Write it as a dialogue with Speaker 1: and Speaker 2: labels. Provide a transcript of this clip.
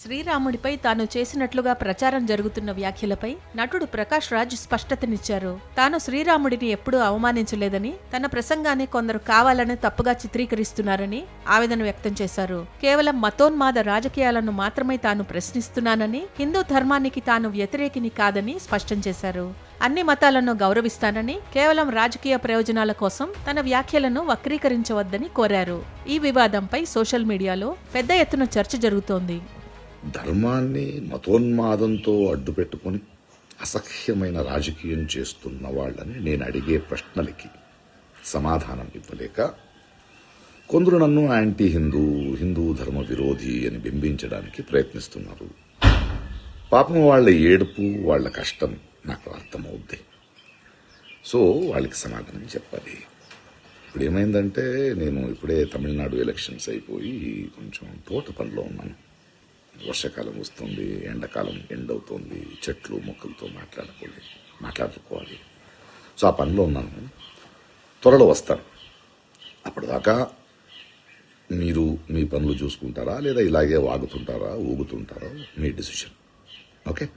Speaker 1: శ్రీరాముడిపై తాను చేసినట్లుగా ప్రచారం జరుగుతున్న వ్యాఖ్యలపై నటుడు ప్రకాష్ రాజ్ స్పష్టతనిచ్చారు. తాను శ్రీరాముడిని ఎప్పుడూ అవమానించలేదని, తన ప్రసంగాన్ని కొందరు కావాలని తప్పుగా చిత్రీకరిస్తున్నారని ఆవేదన వ్యక్తం చేశారు. కేవలం మతోన్మాద రాజకీయాలను మాత్రమే తాను ప్రశ్నిస్తున్నానని, హిందూ ధర్మానికి తాను వ్యతిరేకిని కాదని స్పష్టం చేశారు. అన్ని మతాలను గౌరవిస్తానని, కేవలం రాజకీయ ప్రయోజనాల కోసం తన వ్యాఖ్యలను వక్రీకరించవద్దని కోరారు. ఈ వివాదంపై సోషల్ మీడియాలో పెద్ద ఎత్తున చర్చ జరుగుతోంది.
Speaker 2: ధర్మాన్ని మతోన్మాదంతో అడ్డుపెట్టుకుని అసహ్యమైన రాజకీయం చేస్తున్న వాళ్ళని నేను అడిగే ప్రశ్నలకి సమాధానం ఇవ్వలేక కొందరు నన్ను యాంటీ హిందూ ధర్మ విరోధి అని బింబించడానికి ప్రయత్నిస్తున్నారు. పాపం వాళ్ళ ఏడుపు, వాళ్ళ కష్టం నాకు అర్థమవుద్ది. సో వాళ్ళకి సమాధానం చెప్పాలి. ఇప్పుడు ఏమైందంటే, నేను ఇప్పుడే తమిళనాడు ఎలక్షన్స్ అయిపోయి కొంచెం తోట పనిలో ఉన్నాను. వర్షాకాలం వస్తుంది, ఎండాకాలం ఎండవుతుంది, చెట్లు మొక్కలతో మాట్లాడుకోవాలి. సో ఆ పనిలో ఉన్నాను. త్వరలో వస్తాను. అప్పటిదాకా మీరు మీ పనులు చూసుకుంటారా, లేదా ఇలాగే వాగుతుంటారా, ఊగుతుంటారా, మీ డిసిషన్. ఓకే.